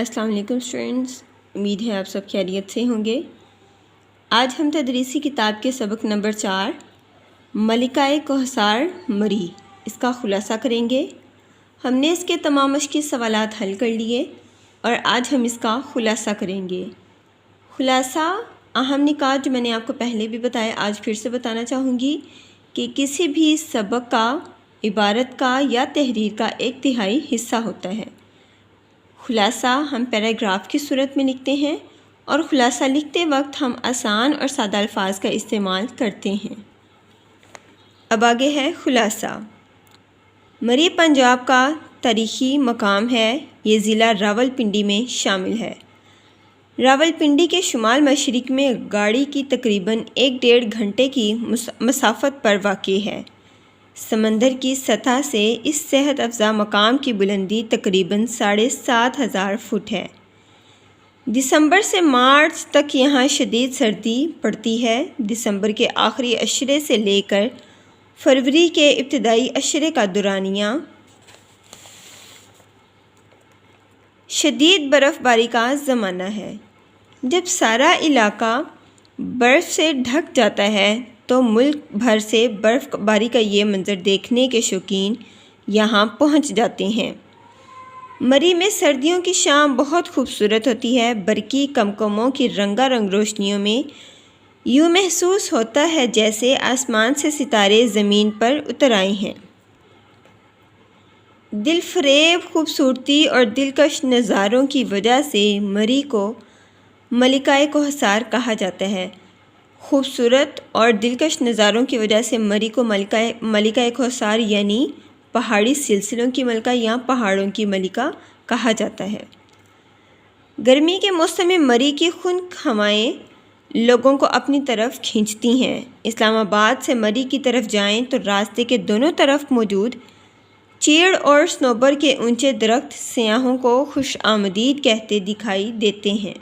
السلام علیکم اسٹوڈنٹس، امید ہے آپ سب خیریت سے ہوں گے۔ آج ہم تدریسی کتاب کے سبق نمبر 4 ملکہ کوثر مری اس کا خلاصہ کریں گے۔ ہم نے اس کے تمام مشقی سوالات حل کر لیے اور آج ہم اس کا خلاصہ کریں گے۔ خلاصہ اہم نکات جو میں نے آپ کو پہلے بھی بتایا، آج پھر سے بتانا چاہوں گی کہ کسی بھی سبق کا، عبارت کا یا تحریر کا ایک تہائی حصہ ہوتا ہے۔ خلاصہ ہم پیراگراف کی صورت میں لکھتے ہیں اور خلاصہ لکھتے وقت ہم آسان اور سادہ الفاظ کا استعمال کرتے ہیں۔ اب آگے ہے خلاصہ۔ مری پنجاب کا تاریخی مقام ہے۔ یہ ضلع راولپنڈی میں شامل ہے۔ راولپنڈی کے شمال مشرق میں گاڑی کی تقریباً 1.5 گھنٹے کی مسافت پر واقع ہے۔ سمندر کی سطح سے اس صحت افزا مقام کی بلندی تقریباً 7,500 فٹ ہے۔ دسمبر سے مارچ تک یہاں شدید سردی پڑتی ہے۔ دسمبر کے آخری عشرے سے لے کر فروری کے ابتدائی عشرے کا دورانیہ شدید برف باری کا زمانہ ہے۔ جب سارا علاقہ برف سے ڈھک جاتا ہے تو ملک بھر سے برف باری کا یہ منظر دیکھنے کے شوقین یہاں پہنچ جاتے ہیں۔ مری میں سردیوں کی شام بہت خوبصورت ہوتی ہے۔ برقی کمکموں کی رنگا رنگ روشنیوں میں یوں محسوس ہوتا ہے جیسے آسمان سے ستارے زمین پر اتر آئے ہیں۔ دل فریب خوبصورتی اور دلکش نظاروں کی وجہ سے مری کو ملکہ کوثر کہا جاتا ہے۔ خوبصورت اور دلکش نظاروں کی وجہ سے مری کو ملکہ کوثر یعنی پہاڑی سلسلوں کی ملکہ یا پہاڑوں کی ملکہ کہا جاتا ہے۔ گرمی کے موسم میں مری کی خنک ہوائیں لوگوں کو اپنی طرف کھینچتی ہیں۔ اسلام آباد سے مری کی طرف جائیں تو راستے کے دونوں طرف موجود چیڑ اور صنوبر کے اونچے درخت سیاحوں کو خوش آمدید کہتے دکھائی دیتے ہیں۔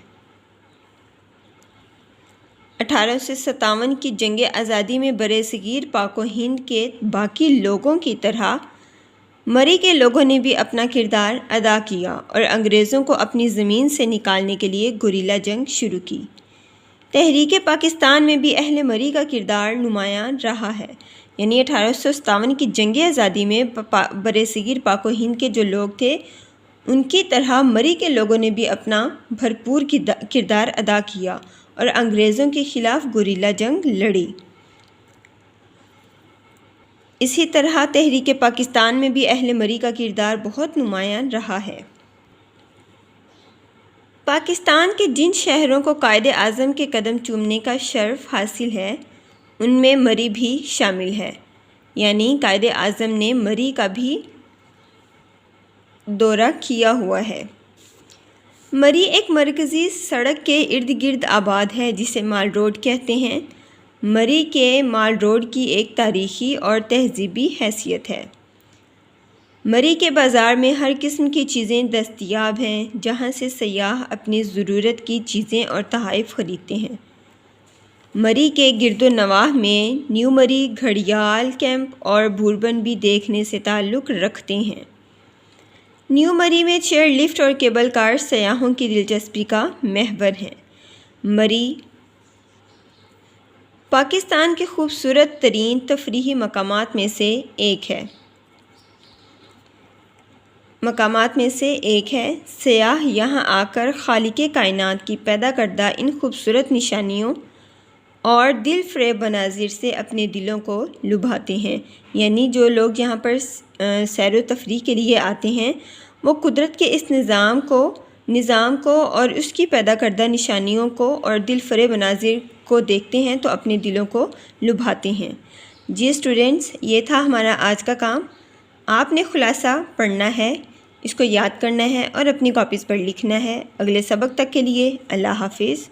1857 کی جنگ آزادی میں برصغیر پاک و ہند کے باقی لوگوں کی طرح مری کے لوگوں نے بھی اپنا کردار ادا کیا اور انگریزوں کو اپنی زمین سے نکالنے کے لیے گوریلا جنگ شروع کی۔ تحریک پاکستان میں بھی اہل مری کا کردار نمایاں رہا ہے، یعنی 1857 کی جنگ آزادی میں برصغیر پاک و ہند کے جو لوگ تھے ان کی طرح مری کے لوگوں نے بھی اپنا بھرپور کردار ادا کیا اور انگریزوں کے خلاف گوریلا جنگ لڑی۔ اسی طرح تحریک پاکستان میں بھی اہل مری کا کردار بہت نمایاں رہا ہے۔ پاکستان کے جن شہروں کو قائد اعظم کے قدم چومنے کا شرف حاصل ہے ان میں مری بھی شامل ہے، یعنی قائد اعظم نے مری کا بھی دورہ کیا ہوا ہے۔ مری ایک مرکزی سڑک کے ارد گرد آباد ہے جسے مال روڈ کہتے ہیں۔ مری کے مال روڈ کی ایک تاریخی اور تہذیبی حیثیت ہے۔ مری کے بازار میں ہر قسم کی چیزیں دستیاب ہیں جہاں سے سیاح اپنی ضرورت کی چیزیں اور تحائف خریدتے ہیں۔ مری کے گرد و نواح میں نیو مری، گھڑیال کیمپ اور بوربن بھی دیکھنے سے تعلق رکھتے ہیں۔ نیو مری میں چیئر لفٹ اور کیبل کار سیاحوں کی دلچسپی کا محور ہیں۔ مری پاکستان کے خوبصورت ترین تفریحی مقامات میں سے ایک ہے۔ سیاح یہاں آ کر خالق کائنات کی پیدا کردہ ان خوبصورت نشانیوں اور دل فریب مناظر سے اپنے دلوں کو لبھاتے ہیں، یعنی جو لوگ یہاں پر سیر و تفریح کے لیے آتے ہیں وہ قدرت کے اس نظام کو اور اس کی پیدا کردہ نشانیوں کو اور دل فریب مناظر کو دیکھتے ہیں تو اپنے دلوں کو لبھاتے ہیں۔ جی اسٹوڈنٹس، یہ تھا ہمارا آج کا کام۔ آپ نے خلاصہ پڑھنا ہے، اس کو یاد کرنا ہے اور اپنی کاپیز پر لکھنا ہے۔ اگلے سبق تک کے لیے اللہ حافظ۔